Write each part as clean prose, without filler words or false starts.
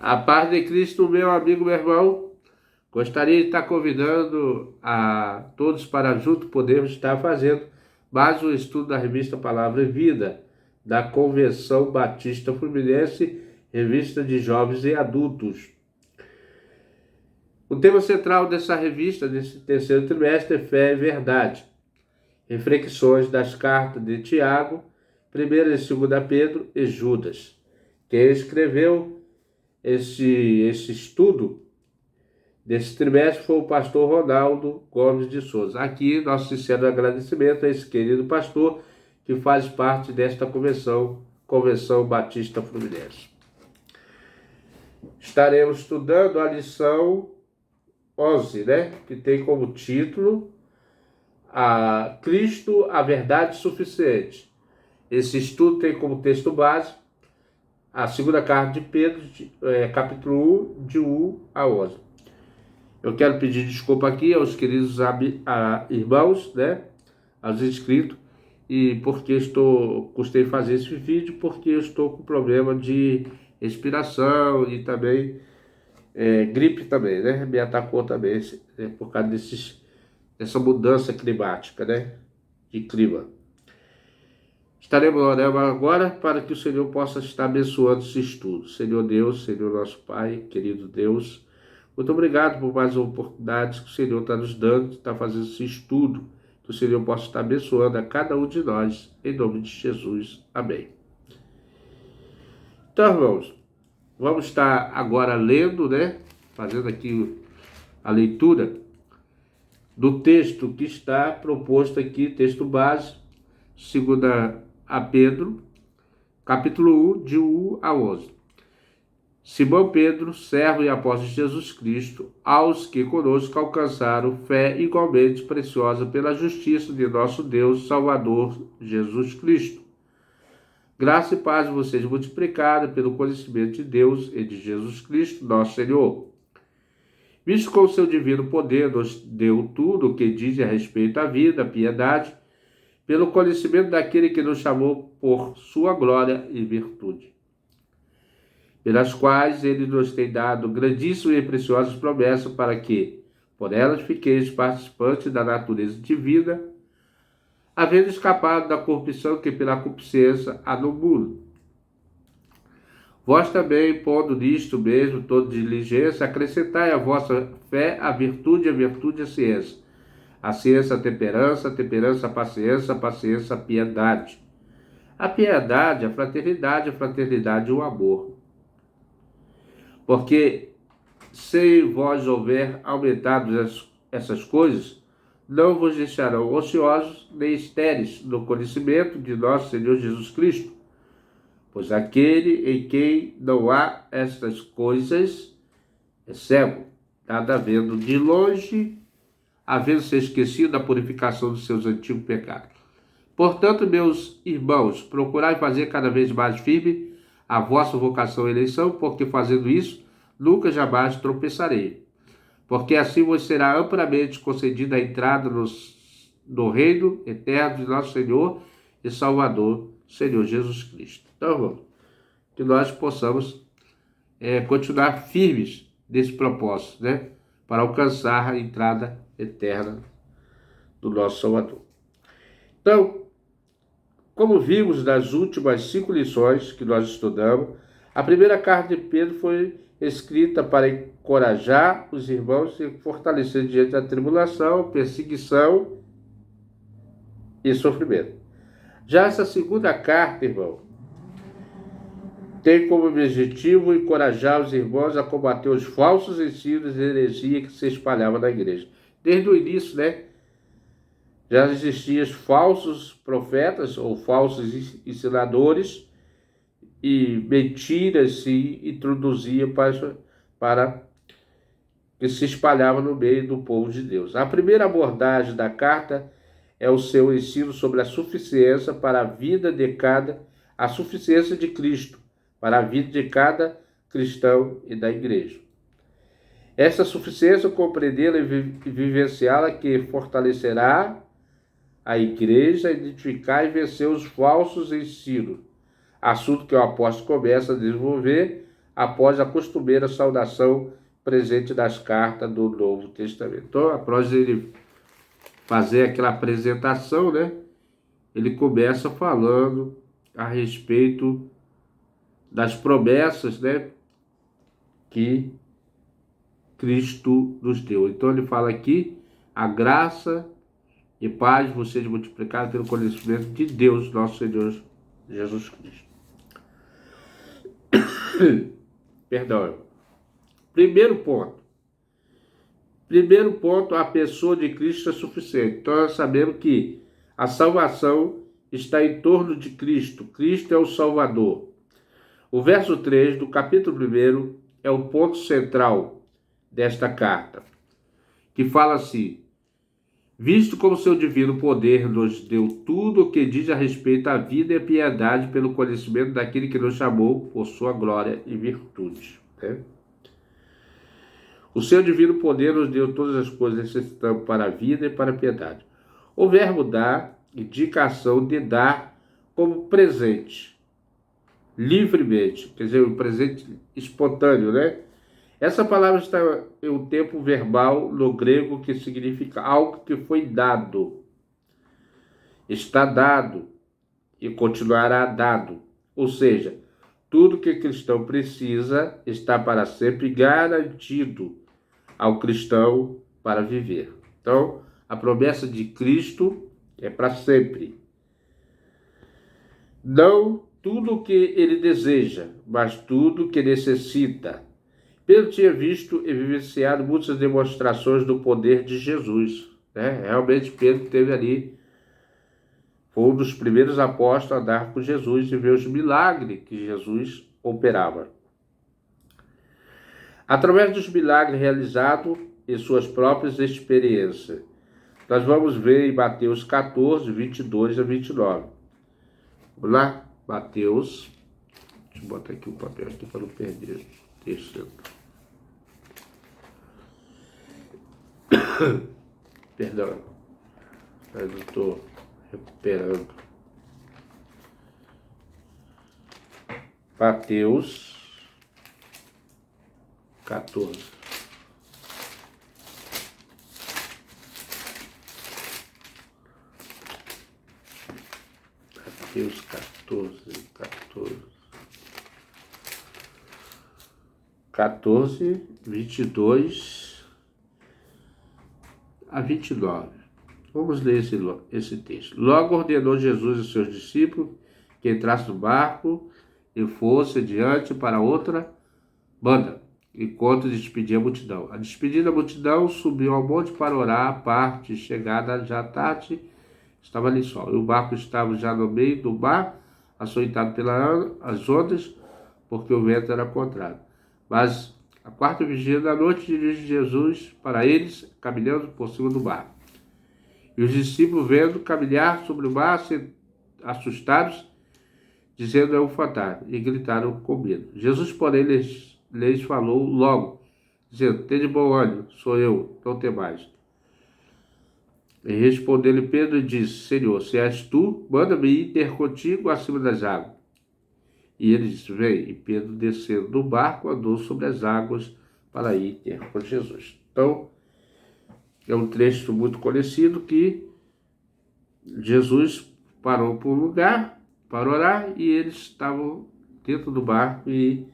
A paz de Cristo, meu amigo, meu irmão. Gostaria de estar convidando a todos para junto podermos estar fazendo mais um estudo da revista Palavra e Vida, da Convenção Batista Fluminense, revista de jovens e adultos. O tema central dessa revista, nesse terceiro trimestre, é fé e verdade. Reflexões das cartas de Tiago, 1ª e 2ª Pedro e Judas. Quem escreveu esse estudo desse trimestre foi o pastor Ronaldo Gomes de Souza. Aqui, nosso sincero agradecimento a esse querido pastor que faz parte desta Convenção Batista Fluminense. Estaremos estudando a lição 11, que tem como título a Cristo, a verdade suficiente. Esse estudo tem como texto base a 2ª carta de Pedro, capítulo 1, de 1 a 11. Eu quero pedir desculpa aqui aos queridos irmãos, aos inscritos, e porque custei fazer esse vídeo, porque eu estou com problema de respiração e também gripe também, me atacou também, por causa dessa mudança climática, de clima. Estaremos orando agora para que o Senhor possa estar abençoando esse estudo. Senhor Deus, Senhor nosso Pai, querido Deus, muito obrigado por mais uma oportunidade que o Senhor está nos dando de estar fazendo esse estudo, que o Senhor possa estar abençoando a cada um de nós, em nome de Jesus. Amém. Então, irmãos, vamos estar agora lendo, fazendo aqui a leitura do texto que está proposto aqui, texto base, 2ª a Pedro, capítulo 1, de 1 a 11. Simão Pedro, servo e apóstolo de Jesus Cristo, aos que conosco alcançaram fé igualmente preciosa pela justiça de nosso Deus, Salvador, Jesus Cristo. Graça e paz a vocês multiplicada pelo conhecimento de Deus e de Jesus Cristo, nosso Senhor. Visto com o seu divino poder nos deu tudo o que diz a respeito à vida, à piedade, pelo conhecimento daquele que nos chamou por sua glória e virtude, pelas quais ele nos tem dado grandíssimas e preciosas promessas para que, por elas, fiqueis participantes da natureza divina, havendo escapado da corrupção que pela concupiscência há no mundo. Vós também, pondo nisto mesmo toda diligência, acrescentai à vossa fé a virtude a ciência, a ciência a temperança a paciência, a piedade. A piedade, a fraternidade o amor. Porque se vós houver aumentado essas coisas, não vos deixarão ociosos nem estéreis no conhecimento de nosso Senhor Jesus Cristo. Pois aquele em quem não há estas coisas é cego, nada vendo de longe, havendo se esquecido da purificação dos seus antigos pecados. Portanto, meus irmãos, procurai fazer cada vez mais firme a vossa vocação e eleição, porque fazendo isso, nunca jamais tropeçarei. Porque assim vos será amplamente concedida a entrada no reino eterno de nosso Senhor e Salvador, Senhor Jesus Cristo. Então, irmão, que nós possamos continuar firmes nesse propósito, para alcançar a entrada eterna do nosso Salvador. Então, como vimos nas últimas 5 lições que nós estudamos, a primeira carta de Pedro foi escrita para encorajar os irmãos e fortalecer diante da tribulação, perseguição e sofrimento. Já essa 2ª carta, irmão, tem como objetivo encorajar os irmãos a combater os falsos ensinos e heresia que se espalhavam na igreja. Desde o início, já existiam falsos profetas ou falsos ensinadores e mentiras se introduziam para que se espalhavam no meio do povo de Deus. A primeira abordagem da carta é o seu ensino sobre a suficiência para a vida de a suficiência de Cristo para a vida de cada cristão e da igreja. Essa suficiência, compreendê-la e vivenciá-la, que fortalecerá a igreja a identificar e vencer os falsos ensinos, assunto que o apóstolo começa a desenvolver após a costumeira saudação presente nas cartas do Novo Testamento. Então, após ele fazer aquela apresentação, né, ele começa falando a respeito das promessas, né, que Cristo nos deu. Então ele fala aqui: a graça e paz vos seja multiplicada pelo conhecimento de Deus, nosso Senhor Jesus Cristo. Perdão. Primeiro ponto, a pessoa de Cristo é suficiente. Então nós sabemos que a salvação está em torno de Cristo. Cristo é o Salvador. O verso 3 do capítulo 1 é o ponto central desta carta, que fala assim: visto como seu divino poder nos deu tudo o que diz a respeito à vida e à piedade pelo conhecimento daquele que nos chamou por sua glória e virtude. Né? O seu divino poder nos deu todas as coisas necessitamos para a vida e para a piedade. O verbo dar, indicação de dar como presente, livremente, quer dizer, um presente espontâneo, né? Essa palavra está em um tempo verbal no grego que significa algo que foi dado, está dado e continuará dado. Ou seja, tudo que o cristão precisa está para sempre garantido ao cristão para viver. Então, a promessa de Cristo é para sempre. Não tudo o que ele deseja, mas tudo o que necessita. Pedro tinha visto e vivenciado muitas demonstrações do poder de Jesus. Né? Realmente, Pedro teve ali, foi um dos primeiros apóstolos a andar com Jesus e ver os milagres que Jesus operava. Através dos milagres realizados em suas próprias experiências, nós vamos ver em Mateus 14, 22 a 29. Vamos lá? Mateus, deixa eu botar aqui o papel aqui para não perder o texto. Perdão, eu não estou recuperando. Mateus 14. Mateus 14, 22 a 29. Vamos ler esse texto. Logo ordenou Jesus aos seus discípulos que entrassem no barco e fossem adiante para outra banda, enquanto despedia a multidão. A despedida da multidão subiu ao monte para orar à parte. Chegada já tarde, estava ali só. E o barco estava já no meio do mar, açoitado pelas ondas, porque o vento era contrário. Mas a quarta vigília da noite dirige Jesus para eles, caminhando por cima do mar. E os discípulos, vendo caminhar sobre o mar, assustados, dizendo: é um fantasma, e gritaram com medo. Jesus, porém, lhes falou logo, dizendo: tende bom ânimo, sou eu, não temais. E respondeu-lhe Pedro e disse: Senhor, se és tu, manda-me ir ter contigo acima das águas. E ele disse: vem. E Pedro, descendo do barco, andou sobre as águas para ir ter com Jesus. Então, é um trecho muito conhecido que Jesus parou por um lugar para orar e eles estavam dentro do barco e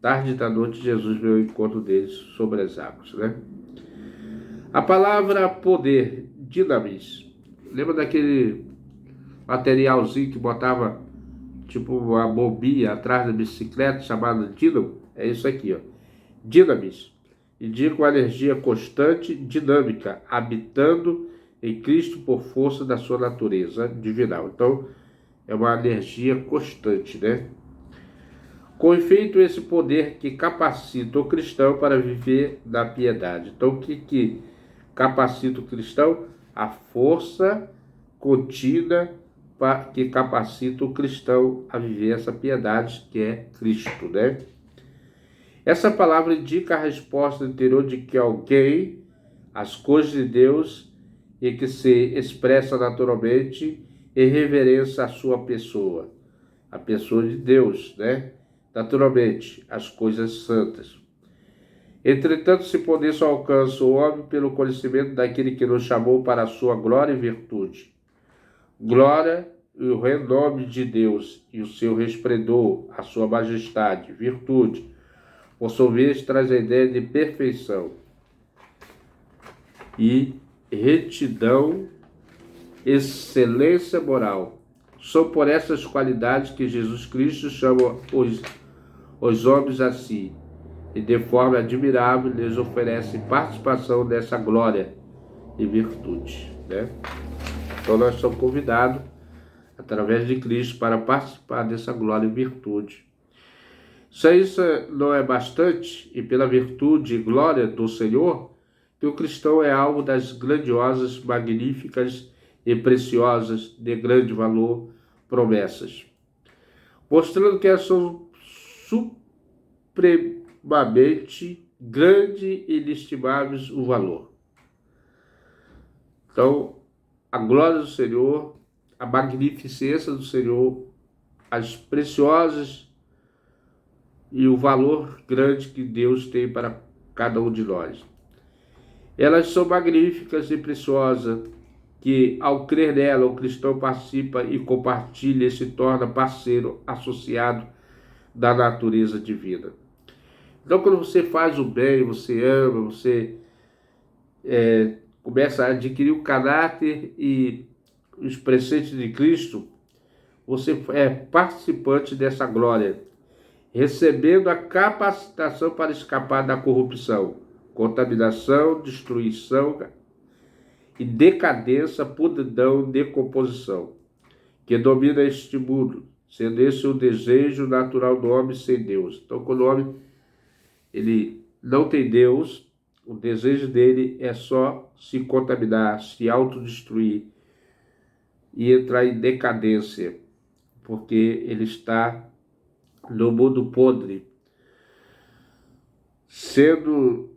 tarde da noite Jesus veio ao encontro deles sobre as águas, né? A palavra poder, dinamis. Lembra daquele materialzinho que botava tipo uma bombinha atrás da bicicleta chamada dínamo? É isso aqui, ó. Dinamis. Indica uma energia constante, dinâmica, habitando em Cristo por força da sua natureza divinal. Então, é uma energia constante, né? Com efeito, esse poder que capacita o cristão para viver na piedade. Então, o que capacita o cristão? A força contínua que capacita o cristão a viver essa piedade que é Cristo, né? Essa palavra indica a resposta interior de que alguém, as coisas de Deus, e que se expressa naturalmente em reverência à sua pessoa, a pessoa de Deus, né? naturalmente, as coisas santas. Entretanto, se por isso alcança o homem pelo conhecimento daquele que nos chamou para a sua glória e virtude. Glória e o renome de Deus e o seu resplendor, a sua majestade, virtude, por sua vez traz a ideia de perfeição e retidão, excelência moral. São por essas qualidades que Jesus Cristo chama os homens a si, e de forma admirável lhes oferece participação dessa glória e virtude, né? Então nós somos convidados, através de Cristo, para participar dessa glória e virtude. Se isso não é bastante, e pela virtude e glória do Senhor, que o cristão é alvo das grandiosas, magníficas e preciosas, de grande valor, promessas, mostrando que são supremamente grande e inestimáveis o valor. Então, a glória do Senhor, a magnificência do Senhor, as preciosas e o valor grande que Deus tem para cada um de nós. Elas são magníficas e preciosas, que ao crer nela o cristão participa e compartilha e se torna parceiro associado da natureza divina. Então, quando você faz o bem, você ama, você começa a adquirir o caráter e os preceitos de Cristo, você é participante dessa glória, recebendo a capacitação para escapar da corrupção, contaminação, destruição e decadência, podridão, decomposição, que domina este mundo, sendo esse o desejo natural do homem sem Deus. Então, quando o homem ele não tem Deus, o desejo dele é só se contaminar, se autodestruir e entrar em decadência, porque ele está no mundo podre, sendo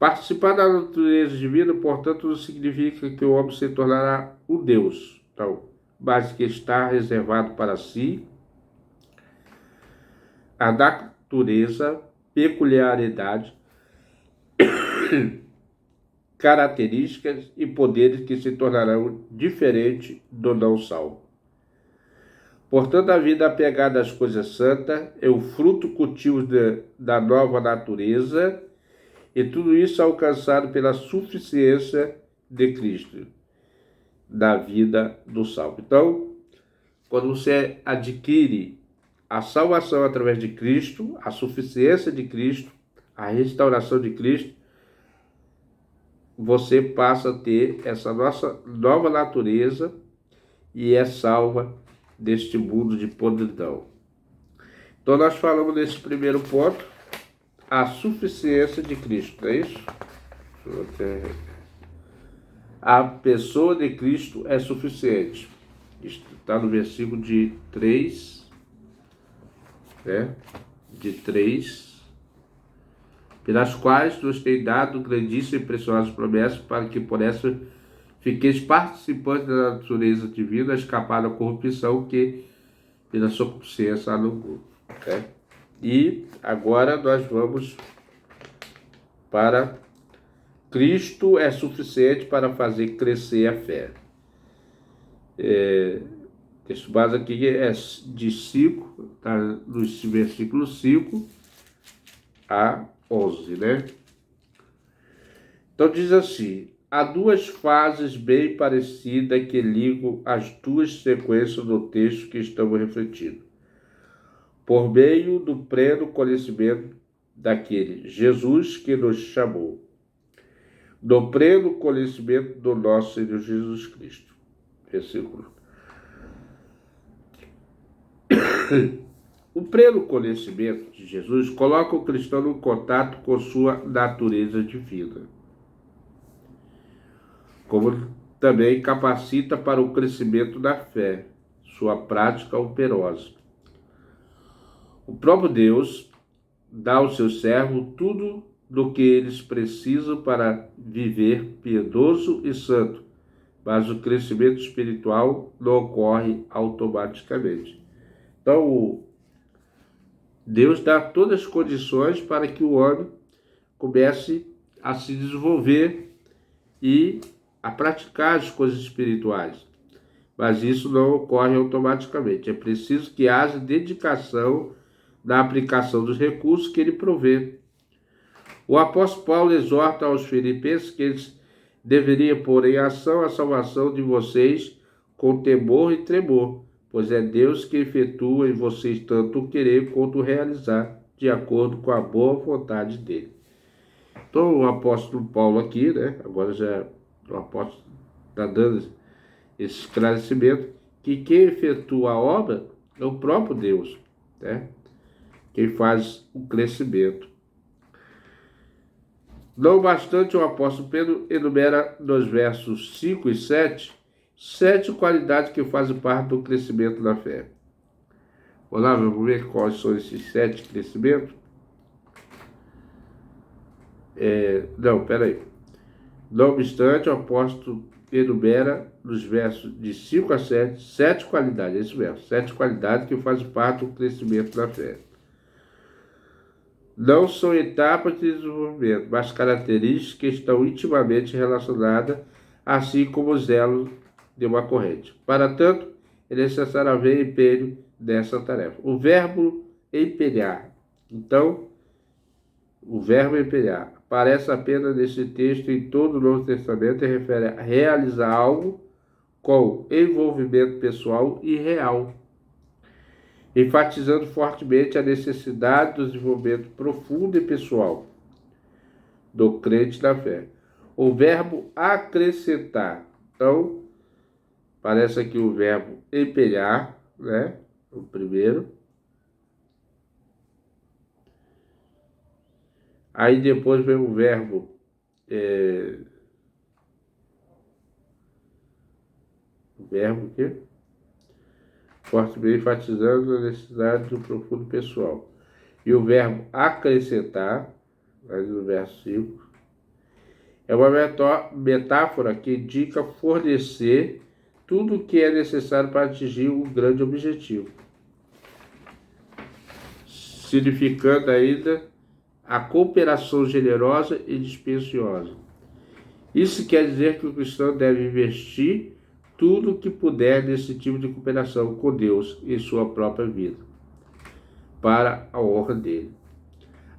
participar da natureza divina, portanto, não significa que o homem se tornará um Deus, então, mas que está reservado para si a natureza, peculiaridade, características e poderes que se tornarão diferentes do não salvo. Portanto, a vida apegada às coisas santas é o fruto cultivo da nova natureza, e tudo isso alcançado pela suficiência de Cristo, da vida do salvo. Então, quando você adquire a salvação através de Cristo, a suficiência de Cristo, a restauração de Cristo, você passa a ter essa nossa nova natureza e é salva deste mundo de podridão. Então nós falamos nesse primeiro ponto, a suficiência de Cristo, não é isso? A pessoa de Cristo é suficiente. Está no versículo de 3, né? De 3, pelas quais nos tem dado grandíssimas e preciosas promessas, para que por essa fiqueis participantes da natureza divina, escapar da corrupção que pela sua consciência há no mundo. Né? E agora nós vamos para Cristo é suficiente para fazer crescer a fé. Texto base aqui é de 5, está no versículo 5 a 11, né? Então diz assim: há duas fases bem parecidas que ligam as duas sequências do texto que estamos refletindo. Por meio do pleno conhecimento daquele Jesus que nos chamou, do pleno conhecimento do nosso Senhor Jesus Cristo. Versículo. O pleno conhecimento de Jesus coloca o cristão em contato com sua natureza divina, como também capacita para o crescimento da fé, sua prática operosa. O próprio Deus dá aos seus servos tudo do que eles precisam para viver piedoso e santo, mas o crescimento espiritual não ocorre automaticamente. Então, Deus dá todas as condições para que o homem comece a se desenvolver e a praticar as coisas espirituais. Mas isso não ocorre automaticamente. É preciso que haja dedicação na aplicação dos recursos que ele provê. O apóstolo Paulo exorta aos filipenses que eles deveriam pôr em ação a salvação de vocês com temor e tremor, pois é Deus que efetua em vocês tanto o querer quanto o realizar, de acordo com a boa vontade dele. Então, o apóstolo Paulo aqui, agora já o apóstolo está dando esse esclarecimento, que quem efetua a obra é o próprio Deus, quem faz o crescimento. Não bastante, o apóstolo Pedro enumera nos versos 5 e 7 qualidades que fazem parte do crescimento da fé. Olá, vamos ver quais são esses 7 crescimentos? Não obstante, o apóstolo enumera nos versos de 5 a 7 qualidades, é isso mesmo, 7 qualidades que fazem parte do crescimento da fé. Não são etapas de desenvolvimento, mas características que estão intimamente relacionadas, assim como os elos de uma corrente. Para tanto, é necessário haver empenho nessa tarefa. O verbo empenhar. Então, o verbo empenhar aparece apenas nesse texto em todo o Novo Testamento e refere a realizar algo com envolvimento pessoal e real, enfatizando fortemente a necessidade do desenvolvimento profundo e pessoal do crente na fé. O verbo acrescentar. Então, parece aqui o verbo empenhar, o primeiro. Aí depois vem o verbo aqui, fortemente enfatizando a necessidade do profundo pessoal. E o verbo acrescentar, aí no verso 5, é uma metáfora que indica fornecer tudo o que é necessário para atingir um grande objetivo, significando ainda a cooperação generosa e dispendiosa. Isso quer dizer que o cristão deve investir tudo o que puder nesse tipo de cooperação com Deus em sua própria vida, para a honra dele.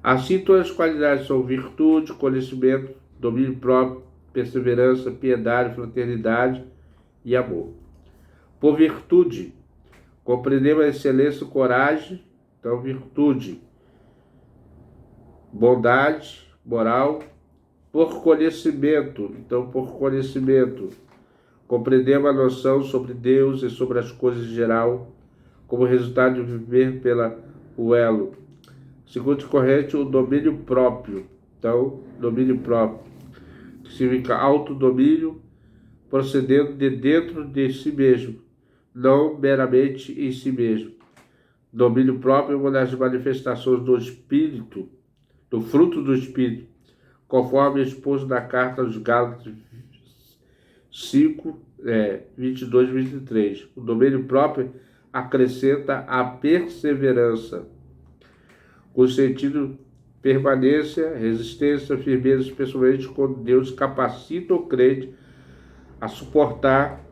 Assim, todas as qualidades são virtude, conhecimento, domínio próprio, perseverança, piedade, fraternidade e amor. Por virtude, compreendemos a excelência, coragem, então virtude, bondade, moral. Por conhecimento, compreendemos a noção sobre Deus e sobre as coisas em geral, como resultado de viver pelo elo. Segundo corrente, o domínio próprio. Então, domínio próprio, que significa autodomínio, procedendo de dentro de si mesmo, não meramente em si mesmo. Domínio próprio é uma das manifestações do Espírito, do fruto do Espírito, conforme exposto na carta aos Gálatas 5, 22 e 23. O domínio próprio acrescenta a perseverança, com sentido permanência, resistência, firmeza, especialmente quando Deus capacita o crente a suportar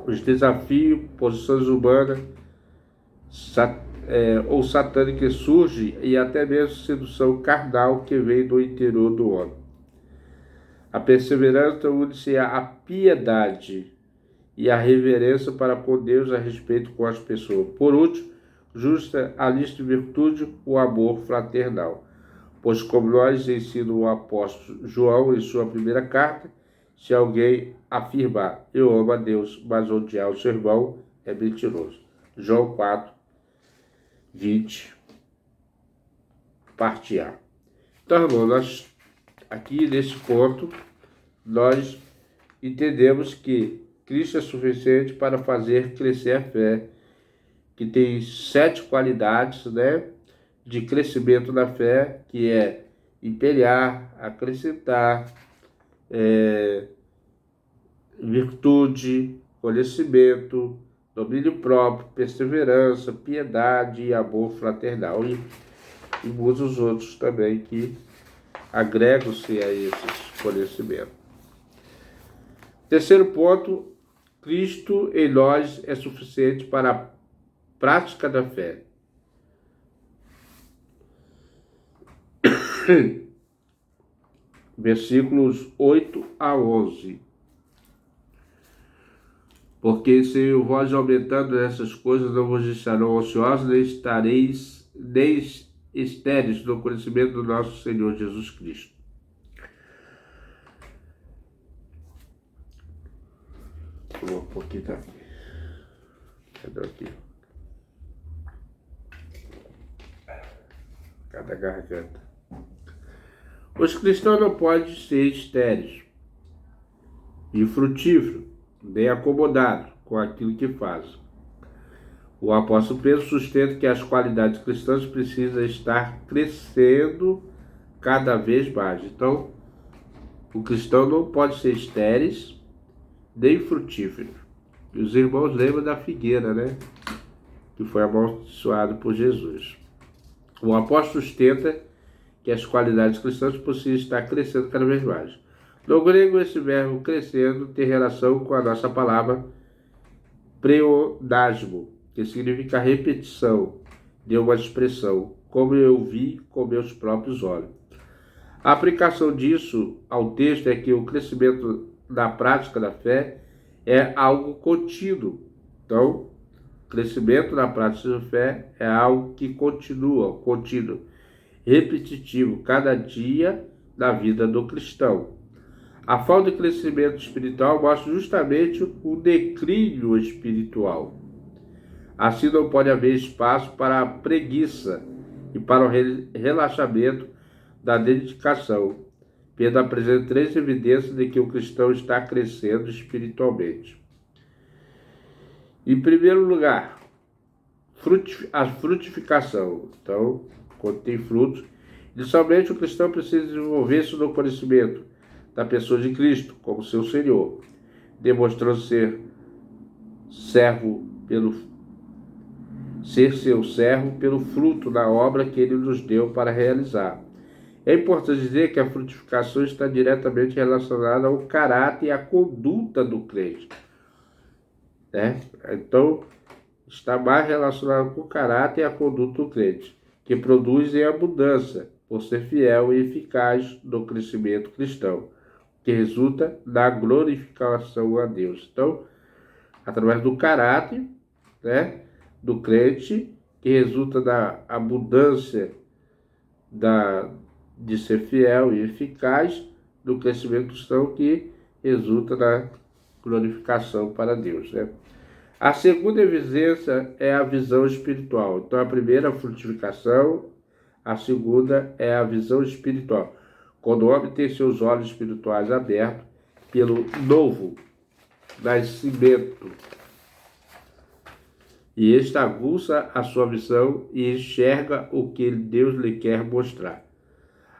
os desafios, posições humanas ou satânicas que surgem e até mesmo sedução carnal que vem do interior do homem. A perseverança une-se à piedade e à reverência para com Deus a respeito com as pessoas. Por último, justa a lista de virtude, o amor fraternal. Pois como nós ensina o apóstolo João em sua primeira carta, se alguém afirmar, eu amo a Deus, mas odiar o seu irmão, é mentiroso. João 4, 20, parte A. Então, irmão, nós aqui nesse ponto, nós entendemos que Cristo é suficiente para fazer crescer a fé, que tem 7 qualidades, de crescimento da fé, que é imperar, acrescentar, virtude, conhecimento, domínio próprio, perseverança, piedade e amor fraternal, e muitos outros também que agregam-se a esses conhecimentos. Terceiro ponto, Cristo em nós é suficiente para a prática da fé. Versículos 8 a 11. Porque se vós aumentando essas coisas não vos deixarão ociosos, nem estareis nem estéreis no conhecimento do nosso Senhor Jesus Cristo. Vou pôr aqui, tá? Cadê aqui? Cada garganta. Os cristãos não podem ser estéreis e frutíferos, nem acomodados com aquilo que fazem. O apóstolo Pedro sustenta que as qualidades cristãs precisam estar crescendo cada vez mais. Então, o cristão não pode ser estéreis nem frutífero. E os irmãos lembram da figueira, né? Que foi amaldiçoado por Jesus. O apóstolo sustenta que as qualidades cristãs precisam estar crescendo cada vez mais. No grego, esse verbo crescendo tem relação com a nossa palavra pleonasmo, que significa repetição de uma expressão, como eu vi com meus próprios olhos. A aplicação disso ao texto é que o crescimento da prática da fé é algo contínuo. Então, crescimento da prática da fé é algo que continua, contínuo, repetitivo, cada dia da vida do cristão. A falta de crescimento espiritual mostra justamente o declínio espiritual. Assim não pode haver espaço para a preguiça e para o relaxamento da dedicação. Pedro apresenta 3 evidências de que o cristão está crescendo espiritualmente. Em primeiro lugar, a frutificação. Então, quando tem frutos, inicialmente o cristão precisa desenvolver-se no conhecimento da pessoa de Cristo como seu Senhor, demonstrando ser seu servo pelo fruto da obra que ele nos deu para realizar. É importante dizer que a frutificação está diretamente relacionada ao caráter e à conduta do crente, né? Então, está mais relacionado com o caráter e a conduta do crente, que produz em abundância, por ser fiel e eficaz no crescimento cristão, que resulta na glorificação a Deus. Então, através do caráter, né, do crente, que resulta da abundância de ser fiel e eficaz, do crescimento cristão, que resulta na glorificação para Deus, né? A segunda evidência é a visão espiritual. Então, a primeira é a frutificação, a segunda é a visão espiritual. Quando o homem tem seus olhos espirituais abertos pelo novo nascimento, e este aguça a sua visão e enxerga o que Deus lhe quer mostrar.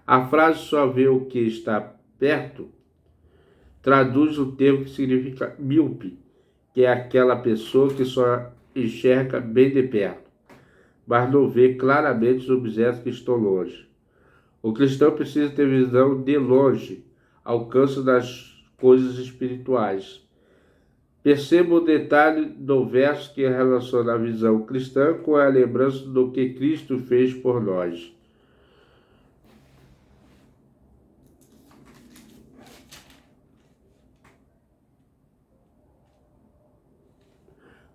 A frase só vê o que está perto traduz o termo que significa míope, que é aquela pessoa que só enxerga bem de perto, mas não vê claramente os objetos que estão longe. O cristão precisa ter visão de longe, alcance das coisas espirituais. Perceba o detalhe do verso que relaciona a visão cristã com a lembrança do que Cristo fez por nós.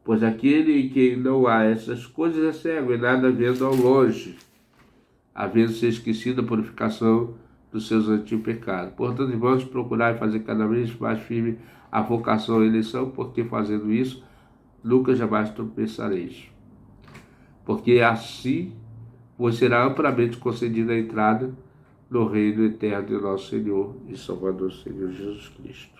Pois aquele em quem não há essas coisas é cego e nada vendo ao longe, havendo se esquecido a purificação dos seus antigos pecados. Portanto, vamos procurar fazer cada vez mais firme a vocação e a eleição, porque fazendo isso, nunca jamais tropeçareis. Porque assim vos será amplamente concedida a entrada no reino eterno de nosso Senhor e Salvador Senhor Jesus Cristo.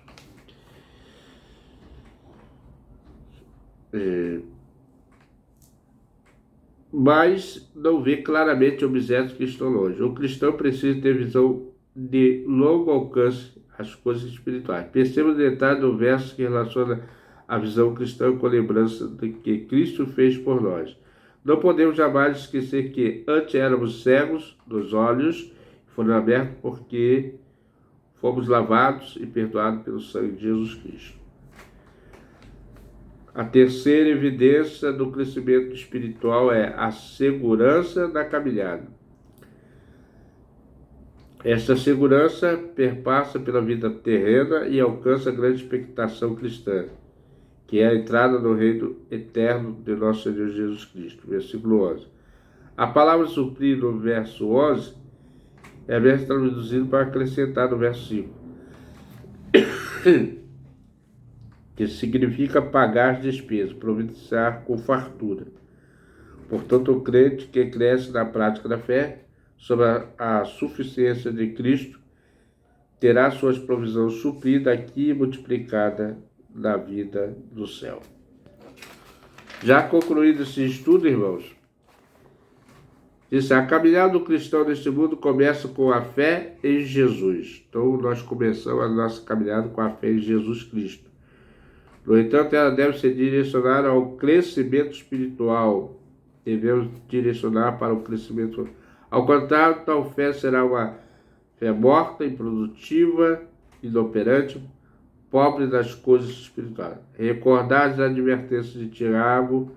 Mas não vê claramente objetos que estão longe. O cristão precisa ter visão de longo alcance às coisas espirituais. Perceba o detalhe do verso que relaciona a visão cristã com lembrança do que Cristo fez por nós. Não podemos jamais esquecer que antes éramos cegos dos olhos, foram abertos porque fomos lavados e perdoados pelo sangue de Jesus Cristo. A terceira evidência do crescimento espiritual é a segurança da caminhada. Esta segurança perpassa pela vida terrena e alcança a grande expectação cristã, que é a entrada no reino eterno de nosso Senhor Jesus Cristo. Versículo 11. A palavra suprir no verso 11 é verso traduzido para acrescentar no verso 5, que significa pagar as despesas, providenciar com fartura. Portanto, o crente que cresce na prática da fé sobre a suficiência de Cristo terá suas provisões supridas aqui e multiplicada na vida do céu. Já concluído esse estudo, irmãos, a caminhada do cristão neste mundo começa com a fé em Jesus. Então, nós começamos a nossa caminhada com a fé em Jesus Cristo. No entanto, ela deve ser direcionada ao crescimento espiritual. Devemos direcionar para o crescimento. Ao contrário, tal fé será uma fé morta, improdutiva, inoperante, pobre das coisas espirituais. Recordar as advertências de Tiago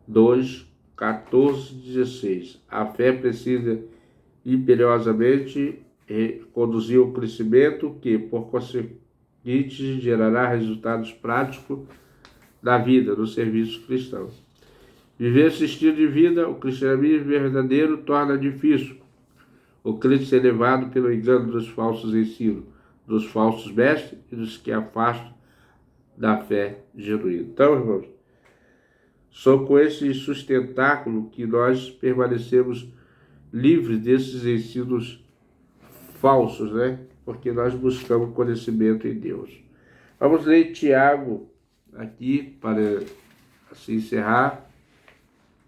2, 14 e 16. A fé precisa imperiosamente conduzir ao crescimento que, por consequência, gerará resultados práticos na vida, no serviço cristão. Viver esse estilo de vida, o cristianismo verdadeiro, torna difícil o crente ser levado pelo engano dos falsos ensinos, dos falsos mestres e dos que afastam da fé genuína. Então, irmãos, só com esse sustentáculo que nós permanecemos livres desses ensinos falsos, né? Porque nós buscamos conhecimento em Deus. Vamos ler Tiago aqui para se encerrar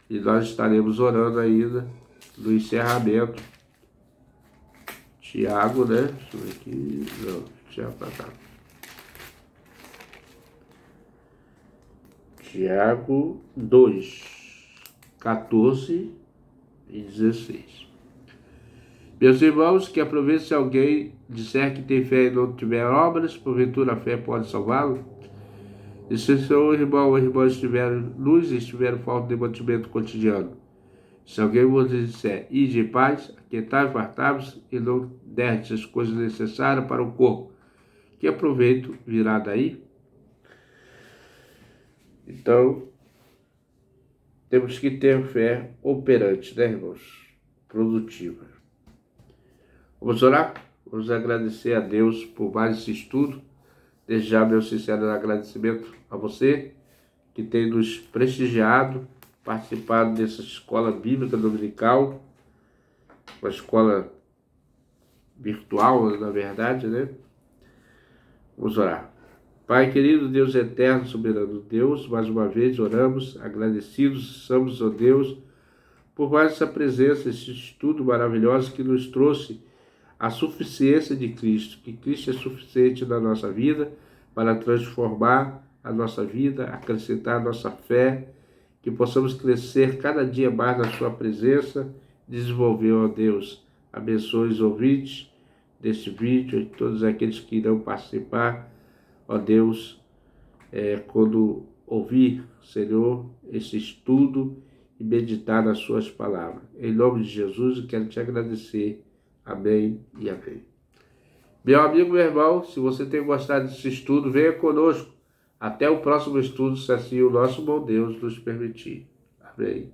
e nós estaremos orando ainda no encerramento. Tiago, né? Deixa eu ver aqui. Não, Tiago para cá. Tiago 2, 14 e 16. Meus irmãos, que aproveite se alguém disser que tem fé e não tiver obras, porventura a fé pode salvá-lo? E se seu irmão ou irmã estiver luz e estiver falta de mantimento cotidiano, se alguém vos disser, ide em paz, aquietai, fartai-vos e não derdes as coisas necessárias para o corpo, que aproveito virá daí? Então, temos que ter fé operante, né, irmãos? Produtiva. Vamos orar? Vamos agradecer a Deus por mais esse estudo. Desde já, meu sincero agradecimento a você que tem nos prestigiado, participado dessa escola bíblica dominical, uma escola virtual, na verdade, né? Vamos orar. Pai querido, Deus eterno, soberano Deus, mais uma vez oramos, agradecidos somos, ó Deus, por mais essa presença, esse estudo maravilhoso que nos trouxe a suficiência de Cristo, que Cristo é suficiente na nossa vida para transformar a nossa vida, acrescentar a nossa fé, que possamos crescer cada dia mais na sua presença, desenvolver, ó Deus, abençoe os ouvintes deste vídeo e todos aqueles que irão participar, ó Deus, quando ouvir, Senhor, esse estudo e meditar nas suas palavras. Em nome de Jesus, eu quero te agradecer. Amém e amém. Meu amigo, meu irmão, se você tem gostado desse estudo, venha conosco. Até o próximo estudo, se assim o nosso bom Deus nos permitir. Amém.